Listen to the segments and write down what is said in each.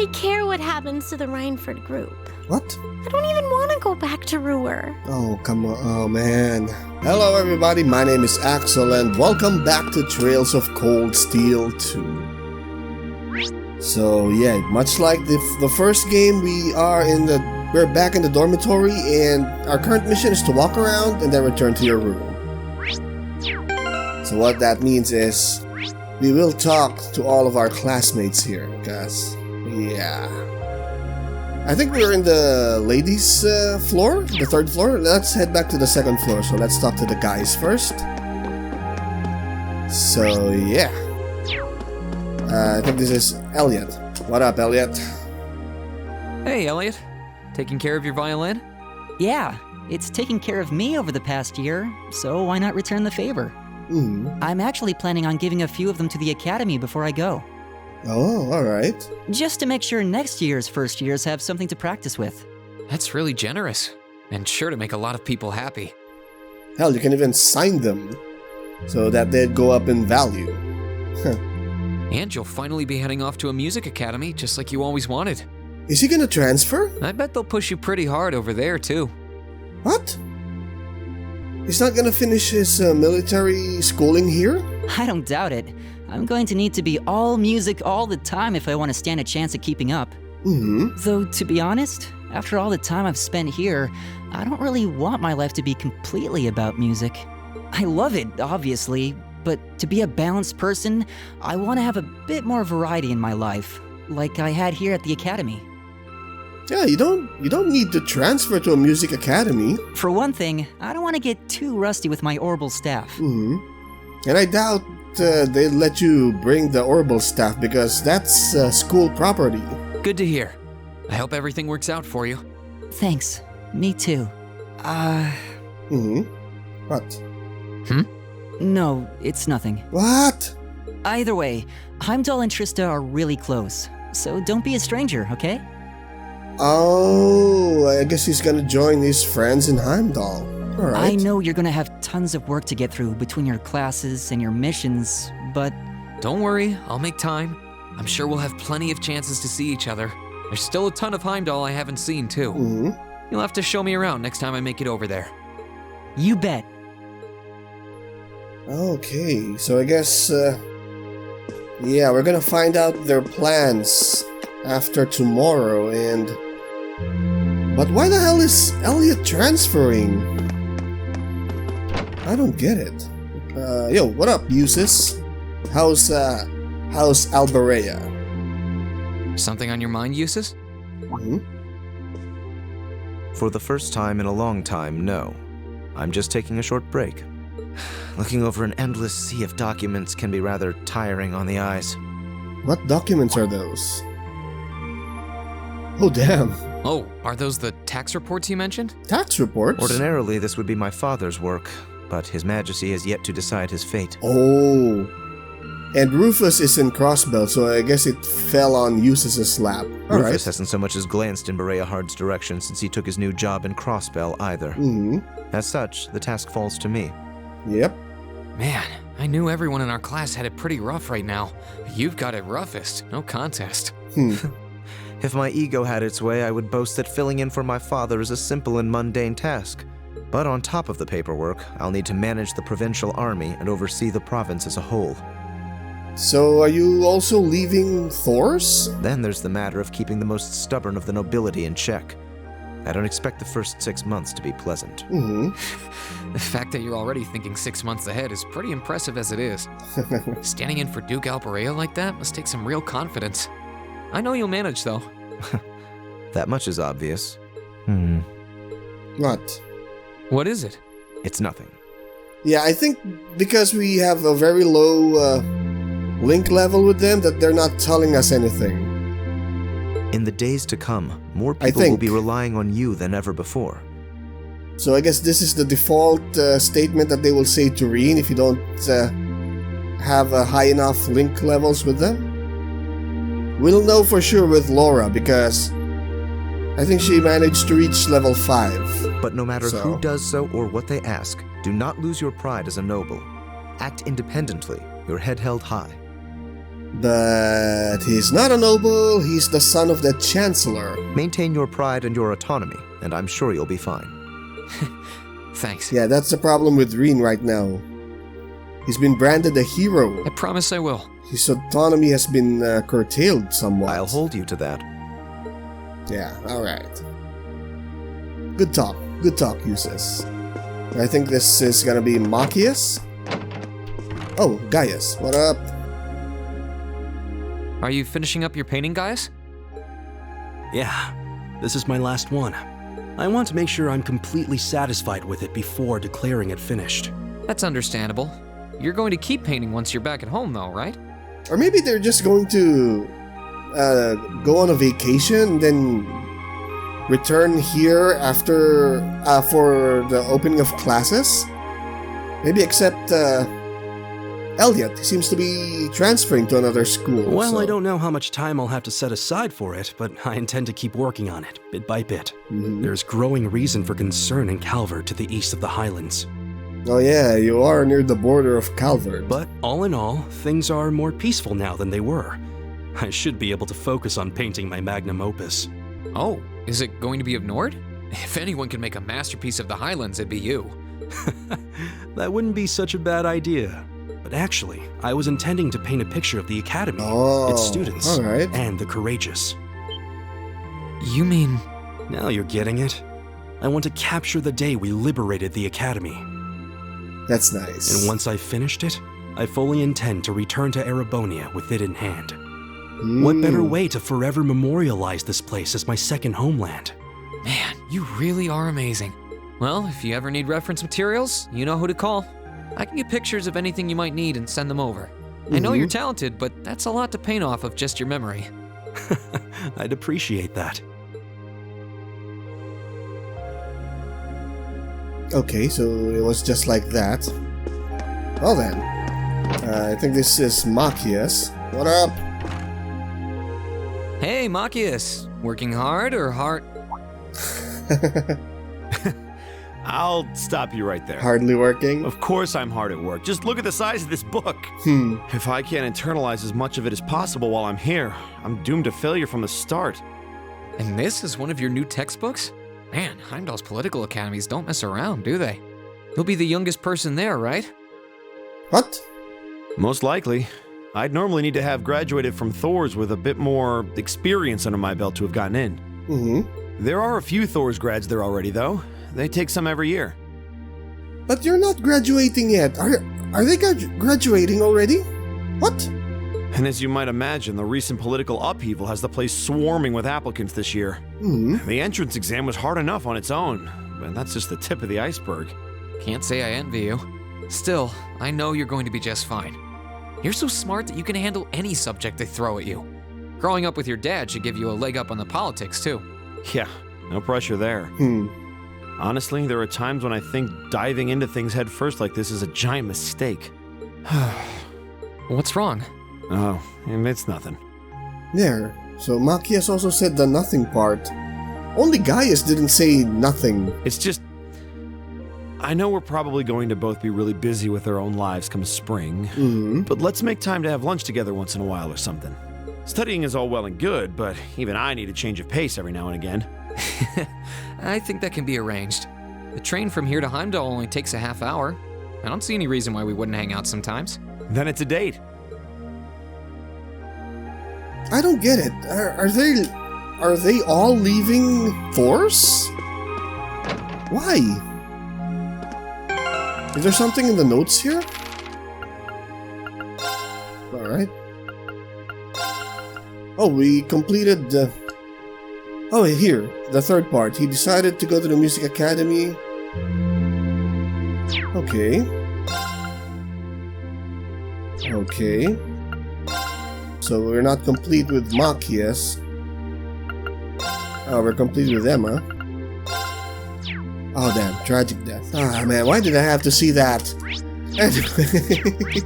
really care what happens to the Rhineford group. What? I don't even want to go back to Ruhr. Oh, come on. Oh, man. Hello, everybody. My name is Axel, and welcome back to Trails of Cold Steel 2. So, yeah, much like the first game, we're back in the dormitory, and our current mission is to walk around and then return to your room. So what that means is, we will talk to all of our classmates here, because, yeah. I think we're in the ladies' floor, the third floor. Let's head back to the second floor, so let's talk to the guys first. So, yeah. I think this is Elliot. What up, Elliot? Hey, Elliot. Taking care of your violin? Yeah, it's taken care of me over the past year, so why not return the favor? I'm actually planning on giving a few of them to the academy before I go. Oh, alright. Just to make sure next year's first years have something to practice with. That's really generous, and sure to make a lot of people happy. Hell, you can even sign them, so that they'd go up in value. And you'll finally be heading off to a music academy, just like you always wanted. Is he gonna transfer? I bet they'll push you pretty hard over there, too. What? He's not gonna finish his military schooling here? I don't doubt it. I'm going to need to be all music all the time if I want to stand a chance at keeping up. Though, to be honest, after all the time I've spent here, I don't really want my life to be completely about music. I love it, obviously, but to be a balanced person, I want to have a bit more variety in my life, like I had here at the academy. Yeah, you don't need to transfer to a music academy. For one thing, I don't want to get too rusty with my Orbital staff. And I doubt they let you bring the Orbital staff because that's school property. Good to hear. I hope everything works out for you. Thanks. Me too. What? No, it's nothing. What? Either way, Heimdall and Trista are really close, so don't be a stranger, okay? Oh, I guess he's gonna join his friends in Heimdall. Alright. I know you're gonna have tons of work to get through between your classes and your missions, but... Don't worry, I'll make time. I'm sure we'll have plenty of chances to see each other. There's still a ton of Heimdall I haven't seen, too. You'll have to show me around next time I make it over there. You bet. Okay, so I guess, yeah, we're gonna find out their plans after tomorrow, and... But why the hell is Elliot transferring? I don't get it. Yo, what up, Usis? How's Alberea? Something on your mind, Eustace? For the first time in a long time, no. I'm just taking a short break. Looking over an endless sea of documents can be rather tiring on the eyes. What documents are those? Oh, damn. Oh, are those the tax reports you mentioned? Tax reports? Ordinarily, this would be my father's work, but His Majesty has yet to decide his fate. Oh. And Rufus is in Crossbell, so I guess it fell on Eustace's lap. Rufus hasn't so much as glanced in Berea Hard's direction since he took his new job in Crossbell either. As such, the task falls to me. Yep. Man, I knew everyone in our class had it pretty rough right now. You've got it roughest, no contest. If my ego had its way, I would boast that filling in for my father is a simple and mundane task. But on top of the paperwork, I'll need to manage the provincial army and oversee the province as a whole. So are you also leaving Thors? Then there's the matter of keeping the most stubborn of the nobility in check. I don't expect the first 6 months to be pleasant. The fact that you're already thinking 6 months ahead is pretty impressive as it is. Standing in for Duke Alberea like that must take some real confidence. I know you'll manage, though. That much is obvious. What? What is it? It's nothing. Yeah, I think because we have a very low link level with them that they're not telling us anything. In the days to come, more people will be relying on you than ever before. So I guess this is the default statement that they will say to Reen if you don't have high enough link levels with them. We'll know for sure with Laura because I think she managed to reach level 5. But no matter who does so or what they ask, do not lose your pride as a noble. Act independently, your head held high. But he's not a noble, he's the son of the Chancellor. Maintain your pride and your autonomy, and I'm sure you'll be fine. Thanks. Yeah, that's the problem with Reen right now. He's been branded a hero. I promise I will. His autonomy has been curtailed somewhat. I'll hold you to that. Yeah, alright. Good talk, Eustace. I think this is gonna be Machias. Oh, Gaius, what up? Are you finishing up your painting, guys? Yeah, this is my last one. I want to make sure I'm completely satisfied with it before declaring it finished. That's understandable. You're going to keep painting once you're back at home, though, right? Or maybe they're just going to go on a vacation, then return here after for the opening of classes. Maybe except Elliot. He seems to be transferring to another school. Well, so. I don't know how much time I'll have to set aside for it, but I intend to keep working on it, bit by bit. There's growing reason for concern in Calvert to the east of the Highlands. Oh yeah, you are near the border of Calvert. But all in all, things are more peaceful now than they were. I should be able to focus on painting my magnum opus. Oh, is it going to be of Nord? If anyone can make a masterpiece of the Highlands, it'd be you. That wouldn't be such a bad idea. But actually, I was intending to paint a picture of the Academy, its students, alright. and the courageous. You mean... Now you're getting it. I want to capture the day we liberated the Academy. That's nice. And once I've finished it, I fully intend to return to Erebonia with it in hand. What better way to forever memorialize this place as my second homeland? Man, you really are amazing. Well, if you ever need reference materials, you know who to call. I can get pictures of anything you might need and send them over. I know you're talented, but that's a lot to paint off of just your memory. I'd appreciate that. Okay, so it was just like that. Well then, I think this is Machias. What up? Hey, Machias. Working hard or hard? I'll stop you right there. Hardly working? Of course I'm hard at work. Just look at the size of this book. If I can't internalize as much of it as possible while I'm here, I'm doomed to failure from the start. And this is one of your new textbooks? Man, Heimdall's political academies don't mess around, do they? You'll be the youngest person there, right? What? Most likely. I'd normally need to have graduated from Thors with a bit more experience under my belt to have gotten in. There are a few Thors grads there already, though. They take some every year. But you're not graduating yet. Are they graduating already? What? And as you might imagine, the recent political upheaval has the place swarming with applicants this year. The entrance exam was hard enough on its own, but that's just the tip of the iceberg. Can't say I envy you. Still, I know you're going to be just fine. You're so smart that you can handle any subject they throw at you. Growing up with your dad should give you a leg up on the politics, too. Yeah, no pressure there. Honestly, there are times when I think diving into things head first like this is a giant mistake. What's wrong? Oh, it's nothing. There. So Machias also said the nothing part. Only Gaius didn't say nothing. It's just... I know we're probably going to both be really busy with our own lives come spring, but let's make time to have lunch together once in a while or something. Studying is all well and good, but even I need a change of pace every now and again. I think that can be arranged. The train from here to Heimdall only takes a half hour. I don't see any reason why we wouldn't hang out sometimes. Then it's a date. I don't get it. Are they all leaving Thors? Why? Is there something in the notes here? Alright. Oh, we completed oh, here, the third part. He decided to go to the music academy. Okay. Okay. So we're not complete with Machias. Oh, we're complete with Emma. Oh damn, tragic death. Ah man, why did I have to see that? Anyway.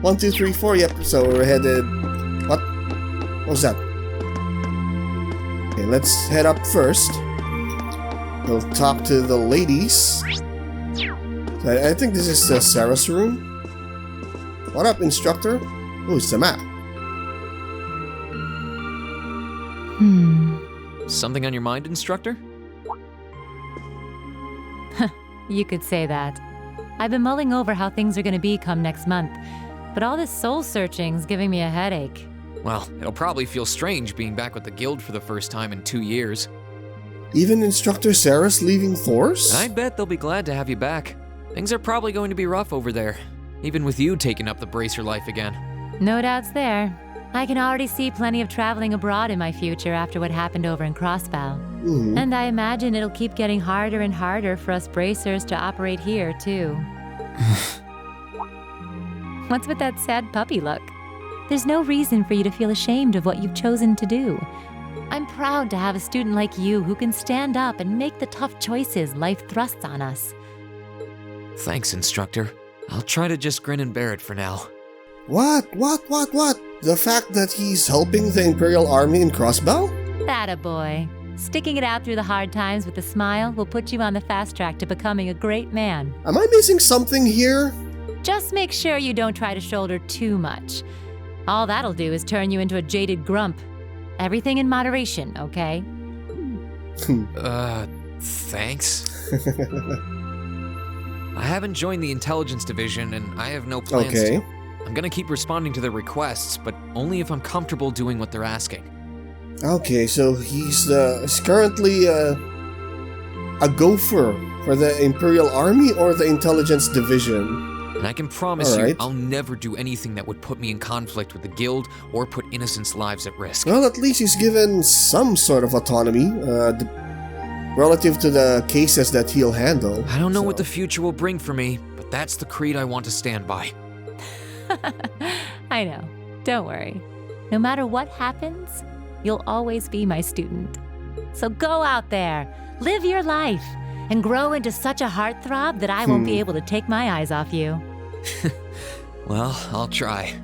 1, 2, 3, 4, yep, so we're headed... What? What was that? Okay, let's head up first. We'll talk to the ladies. I think this is Sarah's room. What up, instructor? Oh, it's the map. Something on your mind, instructor? You could say that. I've been mulling over how things are going to be come next month, but all this soul searching's giving me a headache. Well, it'll probably feel strange being back with the guild for the first time in 2 years. Even Instructor Sarah's leaving Thors? I bet they'll be glad to have you back. Things are probably going to be rough over there, even with you taking up the bracer life again. No doubts there. I can already see plenty of traveling abroad in my future after what happened over in Crossbow. And I imagine it'll keep getting harder and harder for us bracers to operate here, too. What's with that sad puppy look? There's no reason for you to feel ashamed of what you've chosen to do. I'm proud to have a student like you who can stand up and make the tough choices life thrusts on us. Thanks, instructor. I'll try to just grin and bear it for now. What? The fact that he's helping the Imperial Army in Crossbow? Attaboy. Sticking it out through the hard times with a smile will put you on the fast track to becoming a great man. Am I missing something here? Just make sure you don't try to shoulder too much. All that'll do is turn you into a jaded grump. Everything in moderation, okay? Thanks. I haven't joined the intelligence division and I have no plans to. I'm gonna keep responding to their requests, but only if I'm comfortable doing what they're asking. Okay, so he's currently a gopher for the Imperial Army or the intelligence division? And I can promise All right. you, I'll never do anything that would put me in conflict with the guild or put innocents' lives at risk. Well, at least he's given some sort of autonomy relative to the cases that he'll handle. I don't know what the future will bring for me, but that's the creed I want to stand by. I know. Don't worry. No matter what happens, you'll always be my student. So go out there, live your life, and grow into such a heartthrob that I won't be able to take my eyes off you. Well, I'll try.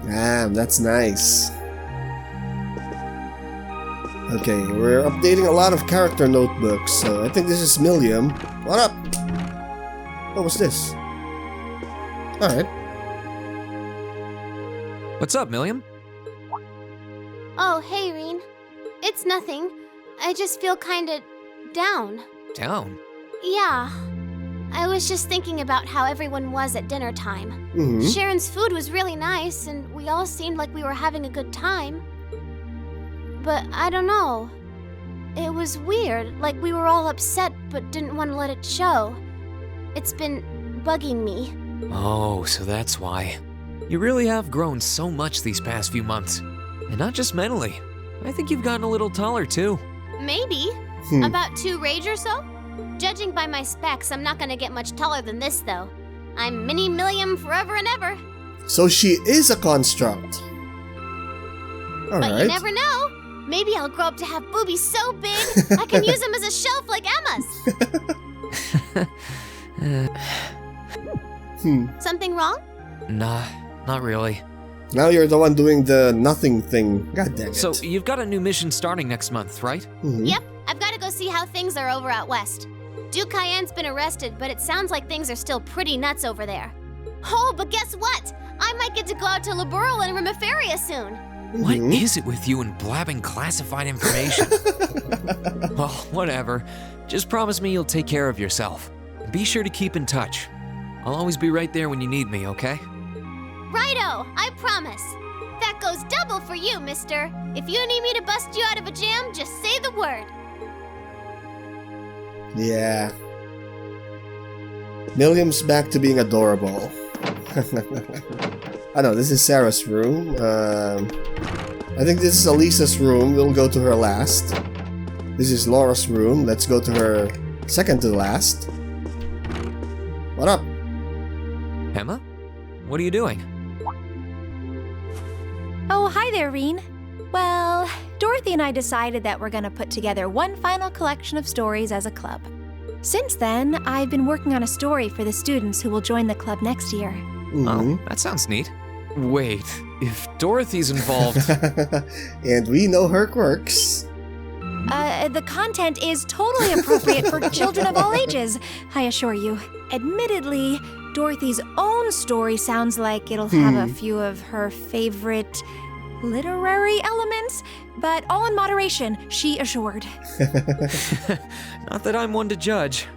That's nice. Okay, we're updating a lot of character notebooks, so I think this is Milliam. What up? What was this? Alright. What's up, Milliam? Oh, hey, Reen. It's nothing. I just feel kinda down. Down? Yeah. I was just thinking about how everyone was at dinner time. Sharon's food was really nice, and we all seemed like we were having a good time. But I don't know. It was weird, like we were all upset but didn't want to let it show. It's been bugging me. Oh, so that's why. You really have grown so much these past few months. And not just mentally. I think you've gotten a little taller, too. Maybe. About 2 rage or so? Judging by my specs, I'm not gonna get much taller than this, though. I'm Mini Milliam forever and ever. So she is a construct. But you Alright. never know. Maybe I'll grow up to have boobies so big, I can use them as a shelf like Emma's. Something wrong? Nah, not really. Now you're the one doing the nothing thing. God damn it. So, you've got a new mission starting next month, right? Yep, I've got to go see how things are over out west. Duke Cayenne's been arrested, but it sounds like things are still pretty nuts over there. Oh, but guess what? I might get to go out to Laboral and Rimiferia soon. What is it with you and blabbing classified information? Well, whatever. Just promise me you'll take care of yourself. And be sure to keep in touch. I'll always be right there when you need me, okay? Righto, I promise. That goes double for you, mister. If you need me to bust you out of a jam, just say the word. Yeah. Milliam's back to being adorable. I know, this is Sarah's room. I think this is Elisa's room. We'll go to her last. This is Laura's room. Let's go to her second to last. What up? Emma? What are you doing? Oh, hi there, Reen. Well, Dorothy and I decided that we're gonna put together one final collection of stories as a club. Since then, I've been working on a story for the students who will join the club next year. Oh, that sounds neat. Wait, if Dorothy's involved... And we know her quirks. The content is totally appropriate for children of all ages, I assure you. Admittedly, Dorothy's own story sounds like it'll have a few of her favorite literary elements, but all in moderation, she assured. Not that I'm one to judge.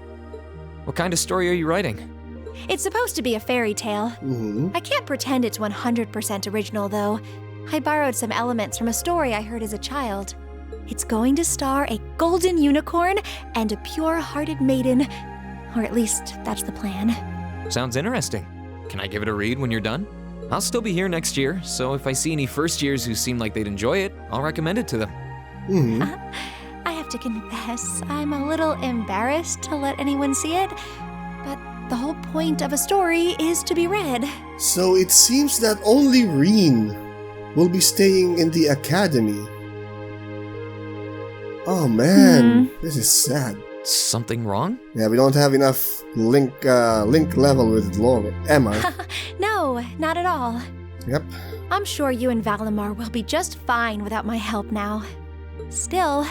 What kind of story are you writing? It's supposed to be a fairy tale. I can't pretend it's 100% original, though. I borrowed some elements from a story I heard as a child. It's going to star a golden unicorn and a pure-hearted maiden. Or at least, that's the plan. Sounds interesting. Can I give it a read when you're done? I'll still be here next year, so if I see any first years who seem like they'd enjoy it, I'll recommend it to them. I have to confess, I'm a little embarrassed to let anyone see it, but the whole point of a story is to be read. So it seems that only Reen will be staying in the academy. Oh man, this is sad. Something wrong? Yeah, we don't have enough link level with Emma. No, not at all. Yep. I'm sure you and Valimar will be just fine without my help now. Still,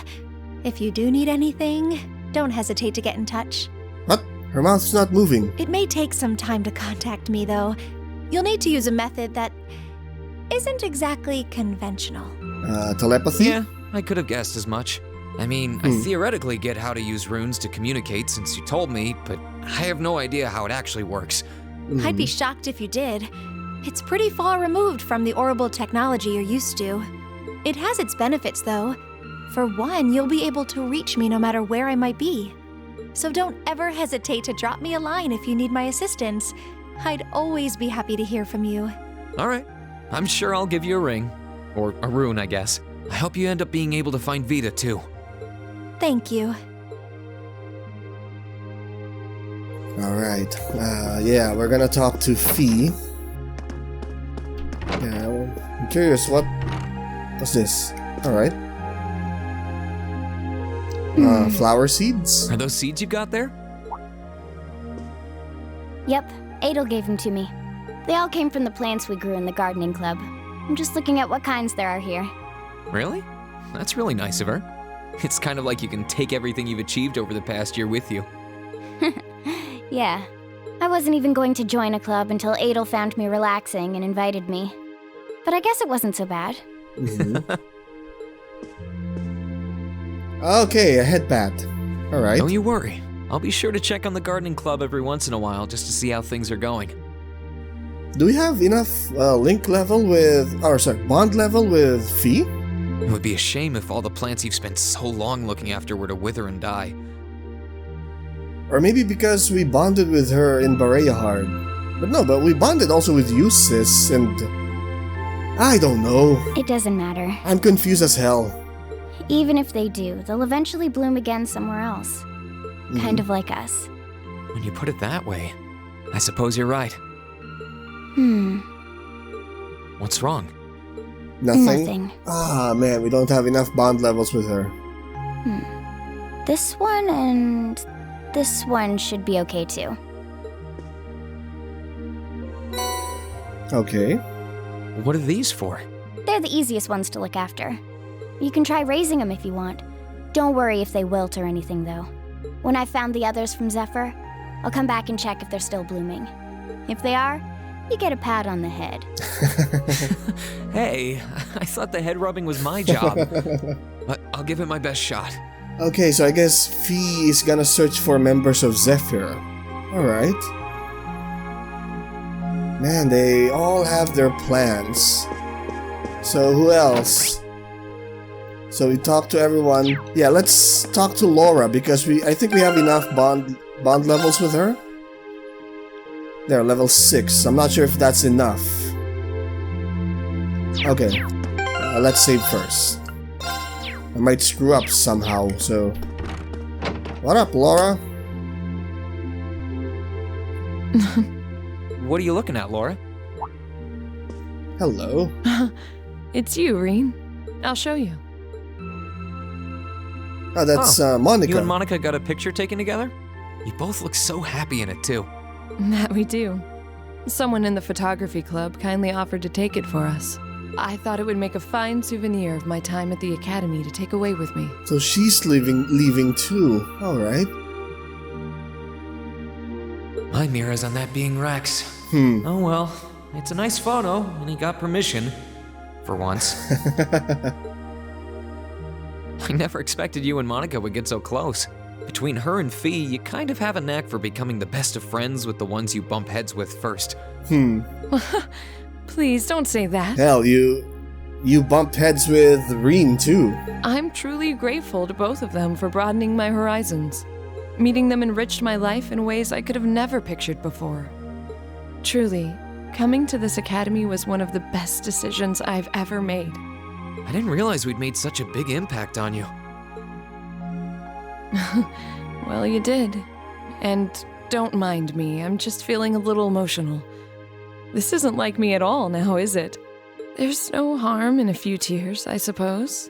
if you do need anything, don't hesitate to get in touch. What? Her mouth's not moving. It may take some time to contact me, though. You'll need to use a method that isn't exactly conventional. Telepathy? Yeah, I could have guessed as much. I mean, I theoretically get how to use runes to communicate since you told me, but I have no idea how it actually works. I'd be shocked if you did. It's pretty far removed from the orbital technology you're used to. It has its benefits, though. For one, you'll be able to reach me no matter where I might be. So don't ever hesitate to drop me a line if you need my assistance. I'd always be happy to hear from you. All right, I'm sure I'll give you a ring. Or a rune, I guess. I hope you end up being able to find Vita, too. Thank you. Alright. Yeah, we're gonna talk to Fee. Yeah, well, I'm curious, what's this? Alright. Flower seeds? Are those seeds you got there? Yep, Adel gave them to me. They all came from the plants we grew in the gardening club. I'm just looking at what kinds there are here. Really? That's really nice of her. It's kind of like you can take everything you've achieved over the past year with you. Yeah. I wasn't even going to join a club until Adel found me relaxing and invited me. But I guess it wasn't so bad. Okay, a headband. Alright. Don't you worry. I'll be sure to check on the gardening club every once in a while just to see how things are going. Do we have enough bond level with Fee? It would be a shame if all the plants you've spent so long looking after were to wither and die. Or maybe because we bonded with her in Barayahard. But we bonded also with Eustace and... I don't know. It doesn't matter. I'm confused as hell. Even if they do, they'll eventually bloom again somewhere else. Kind of like us. When you put it that way, I suppose you're right. What's wrong? Nothing? Ah, man, we don't have enough bond levels with her. This one and this one should be okay too. Okay. What are these for? They're the easiest ones to look after. You can try raising them if you want. Don't worry if they wilt or anything, though. When I've found the others from Zephyr, I'll come back and check if they're still blooming. If they are, you get a pat on the head. Hey, I thought the head rubbing was my job. But I'll give it my best shot. Okay, so I guess Fee is gonna search for members of Zephyr. Alright. Man, they all have their plans. So who else? So we talked to everyone. Yeah, let's talk to Laura because I think we have enough bond levels with her. They're level 6. I'm not sure if that's enough. Okay, let's save first. I might screw up somehow, so... What up, Laura? What are you looking at, Laura? Hello. It's you, Reen. I'll show you. Oh, that's Monica. You and Monica got a picture taken together? You both look so happy in it, too. That we do. Someone in the photography club kindly offered to take it for us. I thought it would make a fine souvenir of my time at the academy to take away with me. So she's leaving too. Alright. My mirror's on that being Rex. Oh well, it's a nice photo, and he got permission. for once. I never expected you and Monica would get so close. Between her and Fee, you kind of have a knack for becoming the best of friends with the ones you bump heads with first. Please don't say that. Hell, you bumped heads with Reen too. I'm truly grateful to both of them for broadening my horizons. Meeting them enriched my life in ways I could have never pictured before. Truly, coming to this academy was one of the best decisions I've ever made. I didn't realize we'd made such a big impact on you. Well, you did. And don't mind me, I'm just feeling a little emotional. This isn't like me at all now, is it? There's no harm in a few tears, I suppose.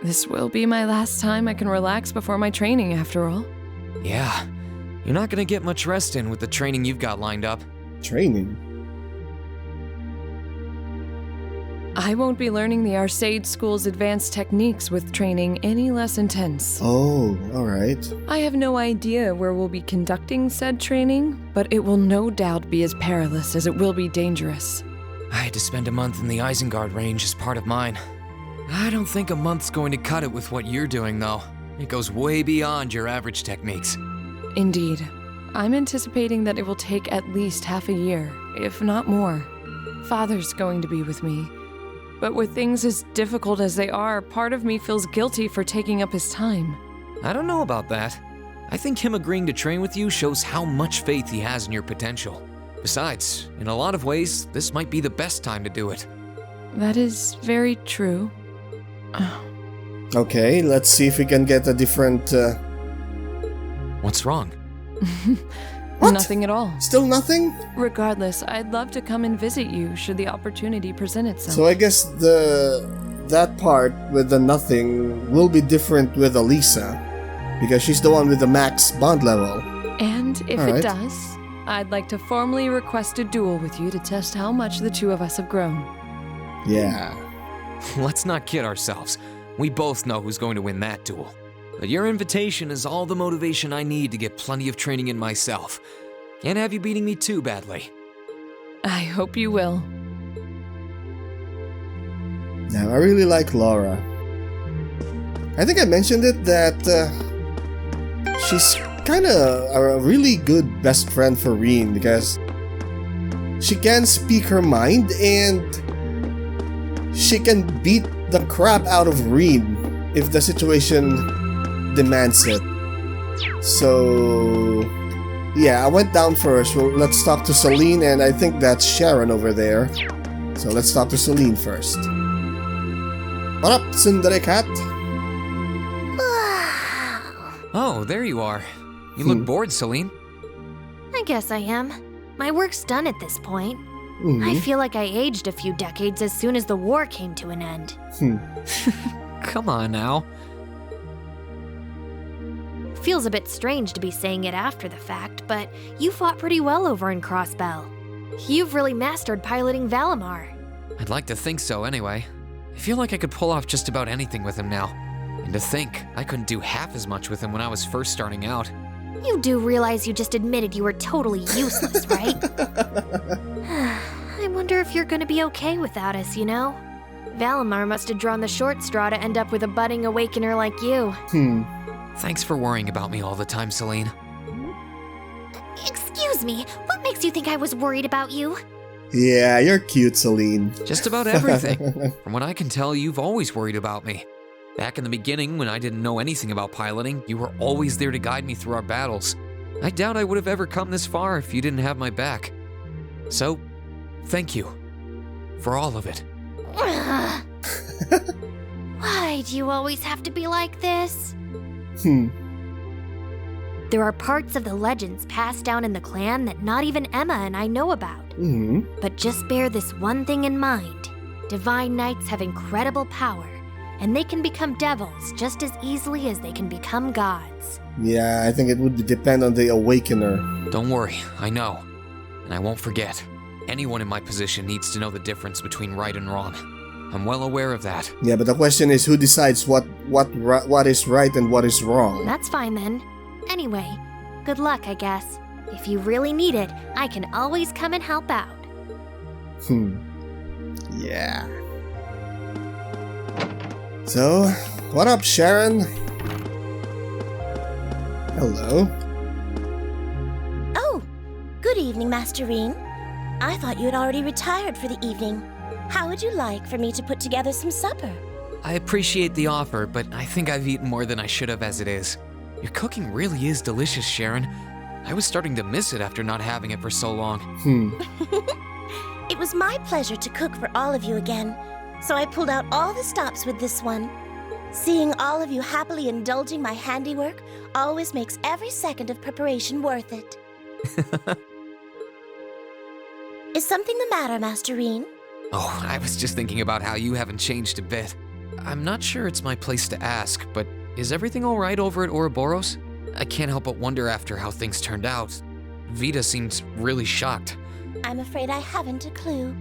This will be my last time I can relax before my training, after all. Yeah, you're not gonna get much rest in with the training you've got lined up. Training? I won't be learning the Arcade School's advanced techniques with training any less intense. Oh, alright. I have no idea where we'll be conducting said training, but it will no doubt be as perilous as it will be dangerous. I had to spend a month in the Isengard range as part of mine. I don't think a month's going to cut it with what you're doing, though. It goes way beyond your average techniques. Indeed. I'm anticipating that it will take at least half a year, if not more. Father's going to be with me. But with things as difficult as they are, part of me feels guilty for taking up his time. I don't know about that. I think him agreeing to train with you shows how much faith he has in your potential. Besides, in a lot of ways, this might be the best time to do it. That is very true. Okay, let's see if we can get a different... What's wrong? What? Nothing at all. Still nothing? Regardless, I'd love to come and visit you should the opportunity present itself. So I guess that part with the nothing will be different with Elisa, because she's the one with the max bond level. And if All right. it does, I'd like to formally request a duel with you to test how much the two of us have grown. Yeah. Let's not kid ourselves. We both know who's going to win that duel. But your invitation is all the motivation I need to get plenty of training in myself. Can't have you beating me too badly. I hope you will. Now, I really like Laura. I think I mentioned it that she's kind of a really good best friend for Reen because she can speak her mind and she can beat the crap out of Reen if the situation demands it. So yeah, I went down first. Well, let's talk to Celine, and I think that's Sharon over there. So let's talk to Celine first. What up, Tsundere Cat? Oh, there you are. You look bored, Celine. I guess I am. My work's done at this point. I feel like I aged a few decades as soon as the war came to an end. Come on now. Feels a bit strange to be saying it after the fact, but you fought pretty well over in Crossbell. You've really mastered piloting Valimar. I'd like to think so anyway. I feel like I could pull off just about anything with him now. And to think, I couldn't do half as much with him when I was first starting out. You do realize you just admitted you were totally useless, right? I wonder if you're gonna be okay without us, you know? Valimar must have drawn the short straw to end up with a budding awakener like you. Thanks for worrying about me all the time, Celine. Excuse me, what makes you think I was worried about you? Yeah, you're cute, Celine. Just about everything. From what I can tell, you've always worried about me. Back in the beginning, when I didn't know anything about piloting, you were always there to guide me through our battles. I doubt I would have ever come this far if you didn't have my back. So, thank you. For all of it. Why do you always have to be like this? There are parts of the legends passed down in the clan that not even Emma and I know about. But just bear this one thing in mind. Divine Knights have incredible power, and they can become devils just as easily as they can become gods. Yeah, I think it would depend on the Awakener. Don't worry, I know. And I won't forget. Anyone in my position needs to know the difference between right and wrong. I'm well aware of that. Yeah, but the question is who decides what is right and what is wrong? That's fine then. Anyway, good luck, I guess. If you really need it, I can always come and help out. Yeah. So, what up, Sharon? Hello. Oh, good evening, Master Reen. I thought you had already retired for the evening. How would you like for me to put together some supper? I appreciate the offer, but I think I've eaten more than I should have as it is. Your cooking really is delicious, Sharon. I was starting to miss it after not having it for so long. It was my pleasure to cook for all of you again, so I pulled out all the stops with this one. Seeing all of you happily indulging my handiwork always makes every second of preparation worth it. Is something the matter, Master Reen? Oh, I was just thinking about how you haven't changed a bit. I'm not sure it's my place to ask, but is everything all right over at Ouroboros? I can't help but wonder after how things turned out. Vita seems really shocked. I'm afraid I haven't a clue.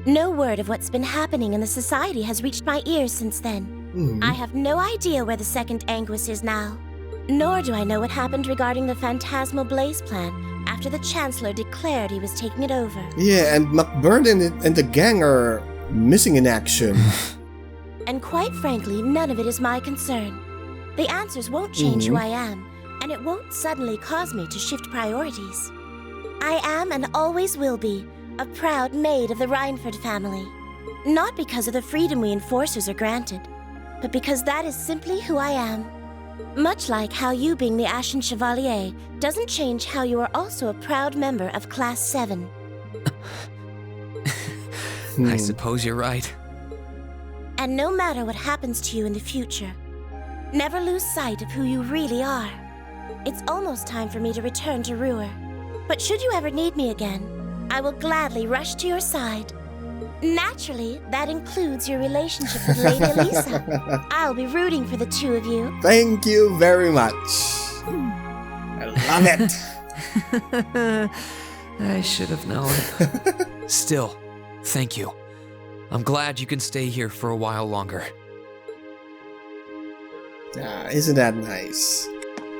No word of what's been happening in the society has reached my ears since then. I have no idea where the second Anguis is now. Nor do I know what happened regarding the Phantasmal Blaze plan after the Chancellor declared he was taking it over. Yeah, and McBurney and the gang are missing in action. And quite frankly, none of it is my concern. The answers won't change who I am, and it won't suddenly cause me to shift priorities. I am and always will be a proud maid of the Reinford family. Not because of the freedom we enforcers are granted, but because that is simply who I am. Much like how you being the Ashen Chevalier doesn't change how you are also a proud member of Class VII. I suppose you're right. And no matter what happens to you in the future, never lose sight of who you really are. It's almost time for me to return to Ruhr. But should you ever need me again, I will gladly rush to your side. Naturally, that includes your relationship with Lady Elisa. I'll be rooting for the two of you. Thank you very much. I love it. I should have known. Still, thank you. I'm glad you can stay here for a while longer. Isn't that nice?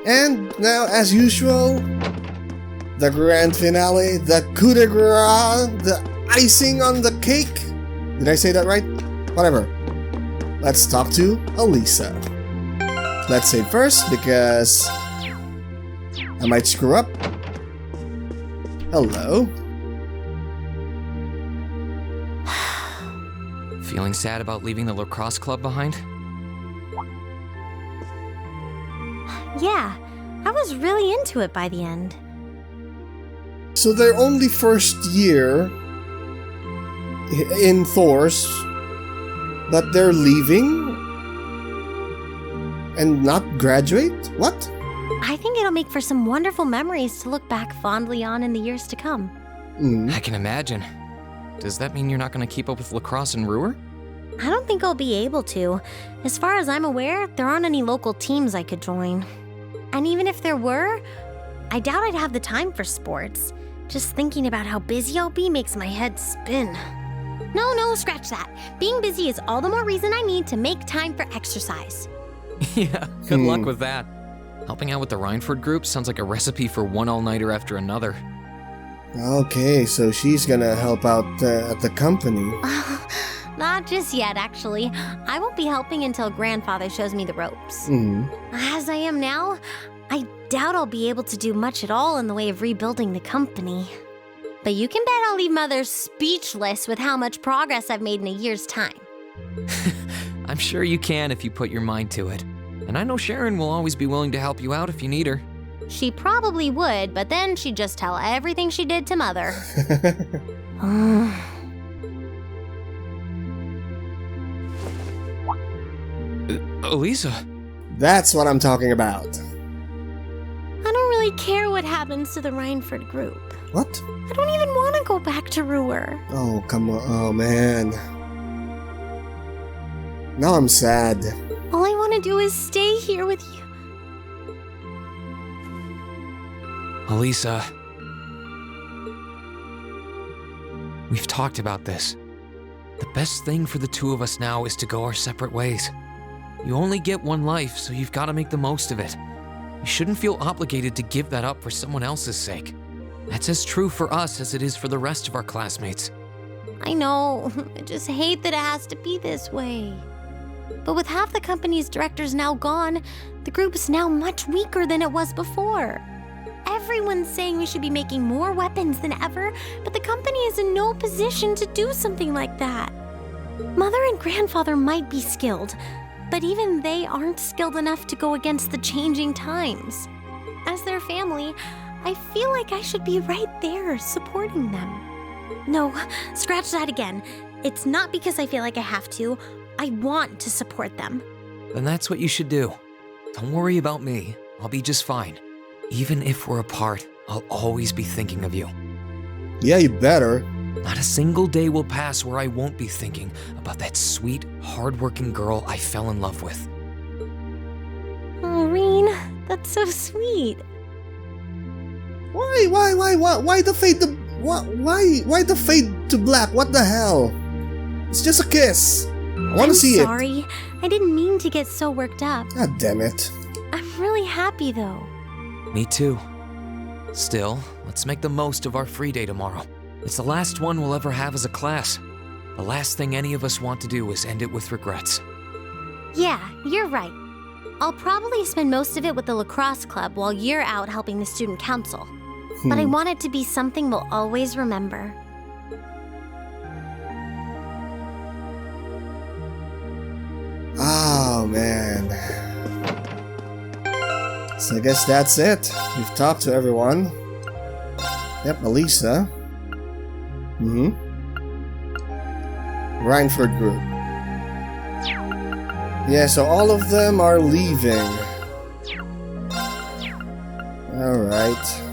And now, as usual, the grand finale, the coup de grace, the icing on the cake. Did I say that right? Whatever. Let's talk to Elisa. Let's say first, because I might screw up. Hello. Feeling sad about leaving the lacrosse club behind? Yeah, I was really into it by the end. So their only first year in Thors, but they're leaving and not graduate? What? I think it'll make for some wonderful memories to look back fondly on in the years to come. I can imagine. Does that mean you're not going to keep up with lacrosse in Ruhr? I don't think I'll be able to. As far as I'm aware, there aren't any local teams I could join. And even if there were, I doubt I'd have the time for sports. Just thinking about how busy I'll be makes my head spin. No, scratch that. Being busy is all the more reason I need to make time for exercise. Yeah, good luck with that. Helping out with the Reinford group sounds like a recipe for one all-nighter after another. Okay, so she's gonna help out at the company. Not just yet, actually. I won't be helping until Grandfather shows me the ropes. As I am now, I doubt I'll be able to do much at all in the way of rebuilding the company. But you can bet I'll leave Mother speechless with how much progress I've made in a year's time. I'm sure you can if you put your mind to it. And I know Sharon will always be willing to help you out if you need her. She probably would, but then she'd just tell everything she did to Mother. Elisa. That's what I'm talking about. I don't really care what happens to the Reinford group. What? I don't even want to go back to Ruhr. Oh, come on. Oh, man. Now I'm sad. All I want to do is stay here with you. Elisa. We've talked about this. The best thing for the two of us now is to go our separate ways. You only get one life, so you've got to make the most of it. You shouldn't feel obligated to give that up for someone else's sake. That's as true for us as it is for the rest of our classmates. I know. I just hate that it has to be this way. But with half the company's directors now gone, the group is now much weaker than it was before. Everyone's saying we should be making more weapons than ever, but the company is in no position to do something like that. Mother and grandfather might be skilled, but even they aren't skilled enough to go against the changing times. As their family, I feel like I should be right there supporting them. No, scratch that again. It's not because I feel like I have to. I want to support them. Then that's what you should do. Don't worry about me. I'll be just fine. Even if we're apart, I'll always be thinking of you. Yeah, you better. Not a single day will pass where I won't be thinking about that sweet, hardworking girl I fell in love with. Oh, Reen, that's so sweet. Why the fade to why the fade to black? What the hell? It's just a kiss. I want to see it. I'm sorry. I didn't mean to get so worked up. God damn it. I'm really happy though. Me too. Still, let's make the most of our free day tomorrow. It's the last one we'll ever have as a class. The last thing any of us want to do is end it with regrets. Yeah, you're right. I'll probably spend most of it with the lacrosse club while you're out helping the student council. But I want it to be something we'll always remember. Oh, man. So I guess that's it. We've talked to everyone. Yep, Elisa. Rhineford group. Yeah, so all of them are leaving. Alright.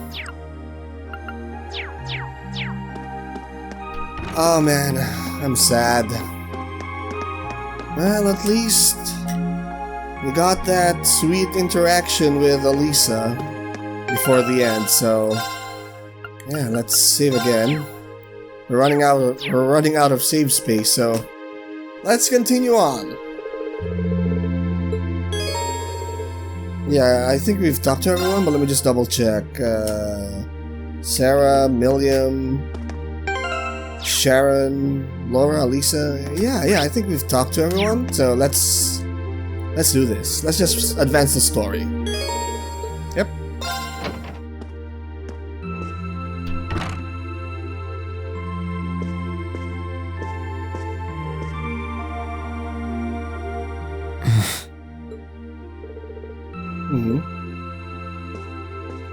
Oh man, I'm sad. Well, at least we got that sweet interaction with Elisa before the end, so yeah, let's save again. We're running out of save space, so let's continue on. Yeah, I think we've talked to everyone, but let me just double check. Sarah, Milliam, Sharon, Laura, Lisa. Yeah, I think we've talked to everyone. So let's do this. Let's just advance the story. Yep.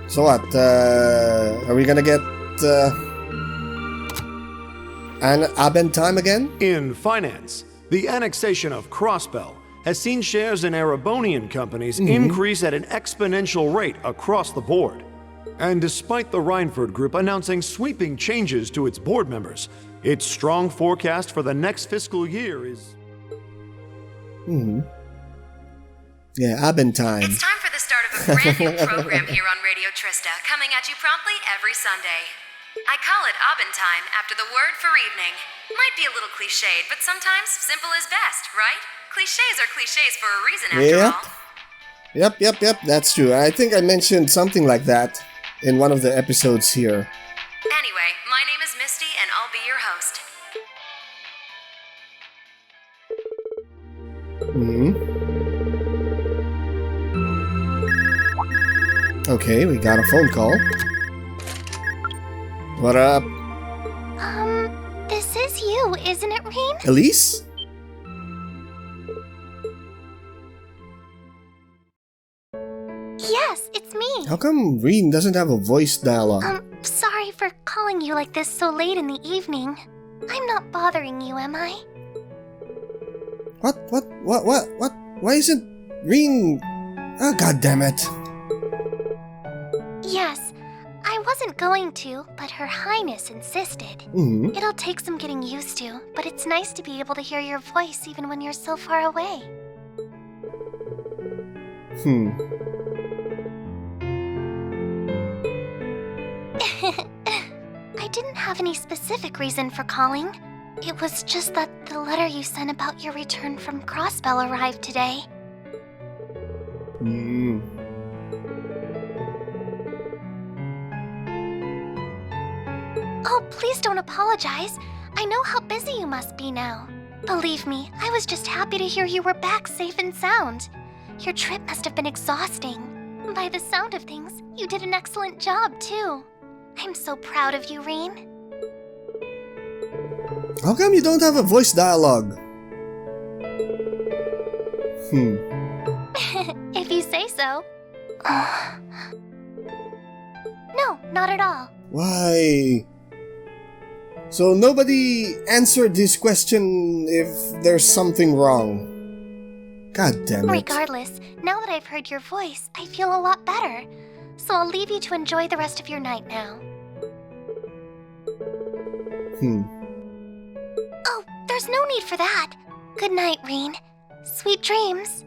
So what? Are we gonna get an Aben time again? In finance, the annexation of Crossbell has seen shares in Erebonian companies increase at an exponential rate across the board. And despite the Rhineford Group announcing sweeping changes to its board members, its strong forecast for the next fiscal year is... Yeah, Aben time. It's time for the start of a brand new program here on Radio Trista, coming at you promptly every Sunday. I call it Aben time after the word for evening. Might be a little cliched, but sometimes simple is best, right? Clichés are clichés for a reason after all. Yep, that's true. I think I mentioned something like that in one of the episodes here. Anyway, my name is Misty, and I'll be your host. Okay, we got a phone call. What up? This is you, isn't it, Reen? Elise? Yes, it's me. How come Reen doesn't have a voice dialogue? Sorry for calling you like this so late in the evening. I'm not bothering you, am I? What? Why isn't Reen... Oh, god damn it. Yes, I wasn't going to, but Her Highness insisted. It'll take some getting used to, but it's nice to be able to hear your voice even when you're so far away. I didn't have any specific reason for calling. It was just that the letter you sent about your return from Crossbell arrived today. Oh, please don't apologize. I know how busy you must be now. Believe me, I was just happy to hear you were back safe and sound. Your trip must have been exhausting. By the sound of things, you did an excellent job, too. I'm so proud of you, Reen. How come you don't have a voice dialogue? If you say so. No, not at all. Why? So nobody answered this question if there's something wrong. God damn it. Regardless, now that I've heard your voice, I feel a lot better. So I'll leave you to enjoy the rest of your night now. Oh, there's no need for that. Good night, Reen. Sweet dreams.